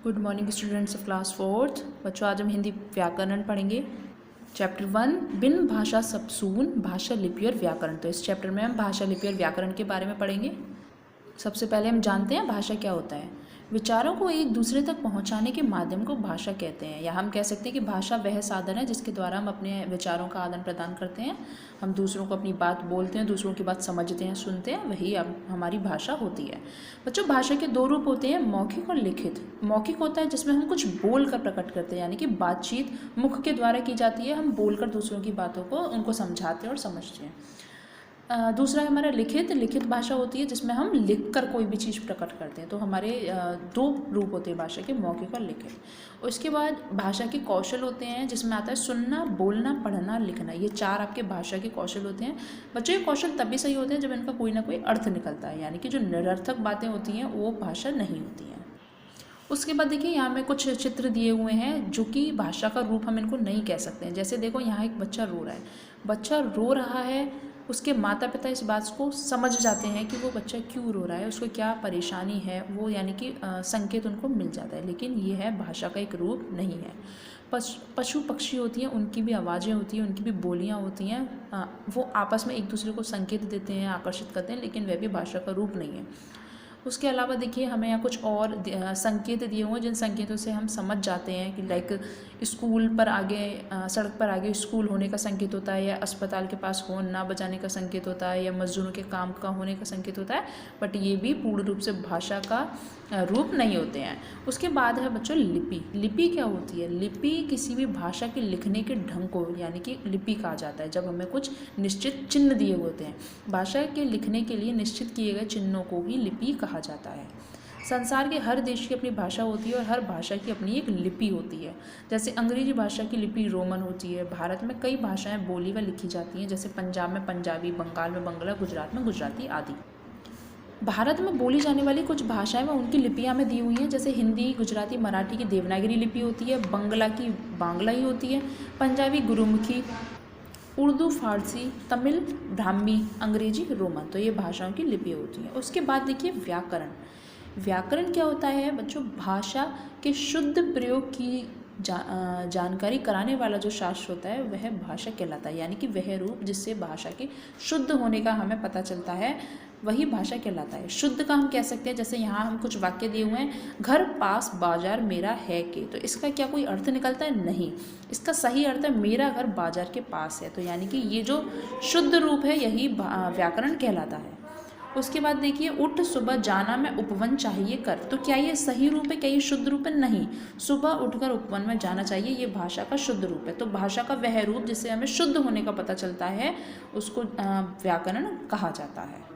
Good morning students of class 4th। बच्चों, आज हम हिंदी व्याकरण पढ़ेंगे। चैप्टर 1 बिन भाषा सबसून भाषा लिपि और व्याकरण। तो इस चैप्टर में हम भाषा लिपि और व्याकरण के बारे में पढ़ेंगे। सबसे पहले हम जानते हैं भाषा क्या होता है। विचारों को एक दूसरे तक पहुंचाने के माध्यम को भाषा कहते हैं, या हम कह सकते हैं कि भाषा वह साधन है जिसके द्वारा हम अपने विचारों का आदान प्रदान करते हैं। हम दूसरों को अपनी बात बोलते हैं, दूसरों की बात समझते हैं, सुनते हैं, वही अब हमारी भाषा होती है। बच्चों, भाषा के दो रूप होते हैं, मौखिक और लिखित। मौखिक होता है जिसमें हम कुछ बोल कर प्रकट करते हैं, यानी कि बातचीत मुख के द्वारा की जाती है। हम बोलकर दूसरों की बातों को उनको समझाते हैं और समझते हैं। दूसरा है हमारा लिखित। लिखित भाषा होती है जिसमें हम लिख कर कोई भी चीज़ प्रकट करते हैं। तो हमारे दो रूप होते हैं भाषा के, मौखिक और लिखित। उसके बाद भाषा के कौशल होते हैं जिसमें आता है सुनना, बोलना, पढ़ना, लिखना। ये चार आपके भाषा के कौशल होते हैं। बच्चों, ये कौशल तभी सही होते हैं जब इनका कोई ना कोई अर्थ निकलता है, यानी कि जो निरर्थक बातें होती हैं वो भाषा नहीं होती हैं। उसके बाद देखिए, यहाँ में कुछ चित्र दिए हुए हैं जो कि भाषा का रूप हम इनको नहीं कह सकते हैं। जैसे देखो, यहाँ एक बच्चा रो रहा है। बच्चा रो रहा है, उसके माता पिता इस बात को समझ जाते हैं कि वो बच्चा क्यों रो रहा है, उसको क्या परेशानी है, वो यानी कि संकेत उनको मिल जाता है। लेकिन ये है भाषा का एक रूप नहीं है। पशु पक्षी होती हैं, उनकी भी आवाज़ें होती हैं, उनकी भी बोलियां होती हैं। वो आपस में एक दूसरे को संकेत देते हैं, आकर्षित करते हैं, लेकिन वह भी भाषा का रूप नहीं है। उसके अलावा देखिए, हमें यहाँ कुछ और संकेत दिए हुए हैं जिन संकेतों से हम समझ जाते हैं कि लाइक स्कूल पर आगे, सड़क पर आगे स्कूल होने का संकेत होता है, या अस्पताल के पास हॉर्न ना बजाने का संकेत होता है, या मजदूरों के काम का होने का संकेत होता है। बट ये भी पूर्ण रूप से भाषा का रूप नहीं होते हैं। उसके बाद है बच्चों लिपि। लिपि क्या होती है? लिपि किसी भी भाषा के लिखने के ढंग को, यानी कि लिपि कहा जाता है जब हमें कुछ निश्चित चिन्ह दिए होते हैं। भाषा के लिखने के लिए निश्चित किए गए चिन्हों को ही लिपि कहा जाता है। संसार के हर देश की अपनी भाषा होती है और हर भाषा की अपनी एक लिपि होती है। जैसे अंग्रेजी भाषा की लिपि रोमन होती है। भारत में कई भाषाएं बोली व लिखी जाती हैं, जैसे पंजाब में पंजाबी, बंगाल में बंगला, गुजरात में गुजराती आदि। भारत में बोली जाने वाली कुछ भाषाएं में उनकी लिपियां में दी हुई हैं, जैसे हिंदी, गुजराती, मराठी की देवनागरी लिपि होती है, बंगला की बांग्ला ही होती है, पंजाबी गुरुमुखी, उर्दू फारसी, तमिल ब्राह्मी, अंग्रेजी रोमन। तो ये भाषाओं की लिपि होती है। उसके बाद देखिए व्याकरण। व्याकरण क्या होता है बच्चों? भाषा के शुद्ध प्रयोग की जानकारी कराने वाला जो शास्त्र होता है वह भाषा कहलाता है, यानी कि वह रूप जिससे भाषा के शुद्ध होने का हमें पता चलता है वही भाषा कहलाता है। शुद्ध का हम कह सकते हैं, जैसे यहाँ हम कुछ वाक्य दिए हुए हैं, घर पास बाजार मेरा है के। तो इसका क्या कोई अर्थ निकलता है? नहीं। इसका सही अर्थ है मेरा घर बाजार के पास है। तो यानी कि ये जो शुद्ध रूप है यही व्याकरण कहलाता है। उसके बाद देखिए, उठ सुबह जाना मैं उपवन चाहिए कर। तो क्या ये सही रूप है? क्या ये शुद्ध रूप है? नहीं। सुबह उठकर उपवन में जाना चाहिए, ये भाषा का शुद्ध रूप है। तो भाषा का वह रूप जिससे हमें शुद्ध होने का पता चलता है उसको व्याकरण कहा जाता है।